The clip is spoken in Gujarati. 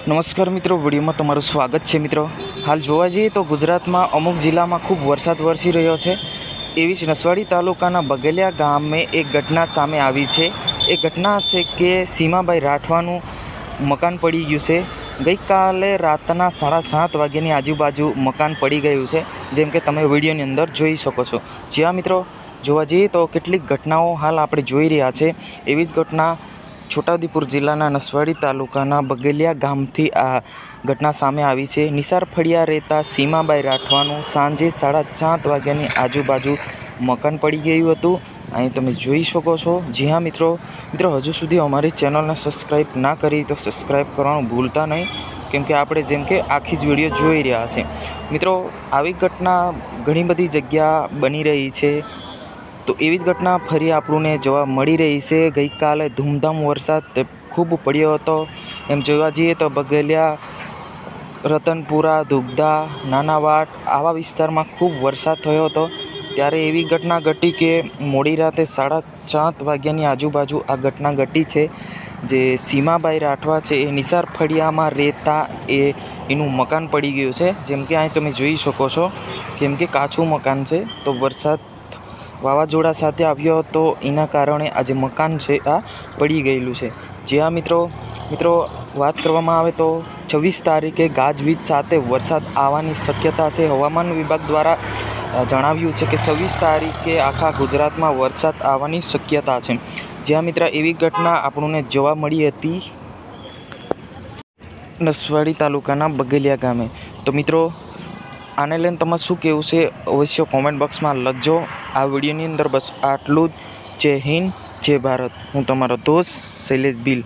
નમસ્કાર મિત્રો, વિડીયોમાં તમારું સ્વાગત છે મિત્રો। હાલ જોવા જઈએ તો ગુજરાતમાં અમુક જિલ્લામાં ખૂબ વરસાદ વરસી રહ્યો છે। એવી જ નસવાડી તાલુકાના બગલિયા ગામે એક ઘટના સામે આવી છે। એ ઘટના છે કે સીમાભાઈ રાઠવાનું મકાન પડી ગયું છે। ગઈકાલે રાતના 7:30 વાગ્યાની આજુબાજુ મકાન પડી ગયું છે, જેમ કે તમે વિડીયોની અંદર જોઈ શકો છો। જ્યાં મિત્રો જોવા જઈએ તો કેટલીક ઘટનાઓ હાલ આપણે જોઈ રહ્યા છે। એવી જ ઘટના છોટાઉદેપુર જિલ્લાના નસવાડી તાલુકાના બગલિયા ગામથી આ ઘટના સામે આવી છે। નિસાર ફળિયા રહેતા સીમાબાઈ રાઠવાનું સાંજે 7:30 વાગ્યાની આજુબાજુ મકાન પડી ગયું હતું। અહીં તમે જોઈ શકો છો। જી હા મિત્રો હજુ સુધી અમારી ચેનલને સબસ્ક્રાઈબ ના કરી તો સબસ્ક્રાઈબ કરવાનું ભૂલતા નહીં, કેમ કે આપણે જેમ કે આખી જ વિડીયો જોઈ રહ્યા છે। મિત્રો આવી ઘટના ઘણી બધી જગ્યા બની રહી છે, તો એવી જ ઘટના ફરી આપણને જોવા મળી રહી છે। ગઈકાલે ધૂમધામ વરસાદ ખૂબ પડ્યો હતો। એમ જોવા જઈએ તો બગલિયા, રતનપુરા, દુગદા, નાનાવાડ આવા વિસ્તારમાં ખૂબ વરસાદ થયો હતો। ત્યારે એવી ઘટના ઘટી કે મોડી રાતે 7:30 વાગ્યાની આજુબાજુ આ ઘટના ઘટી છે। જે સીમાબાઈ રાઠવા છે એ નિસાર ફળિયામાં રહેતા એનું મકાન પડી ગયું છે, જેમ કે અહીં તમે જોઈ શકો છો, કેમ કે કાચું મકાન છે। તો વરસાદ વાવાઝોડા સાથે આવ્યો હતો, એના કારણે આ જે મકાન છે આ પડી ગયેલું છે। જે આ મિત્રો વાત કરવામાં આવે તો 26 તારીખે ગાજવીજ સાથે વરસાદ આવવાની શક્યતા છે। હવામાન વિભાગ દ્વારા જણાવ્યું છે કે 26 તારીખે આખા ગુજરાતમાં વરસાદ આવવાની શક્યતા છે। જ્યાં મિત્ર એવી ઘટના આપણને જોવા મળી હતી નસવાડી તાલુકાના બગલિયા ગામે। તો મિત્રો આને લઈને તમારે શું કહેવું છે અવશ્ય કોમેન્ટ બોક્સમાં લખજો। આ વિડીયોની અંદર બસ આટલું જ। જય હિન્દ, જય ભારત। હું તમારો દોસ્ત શૈલેષ ભીલ।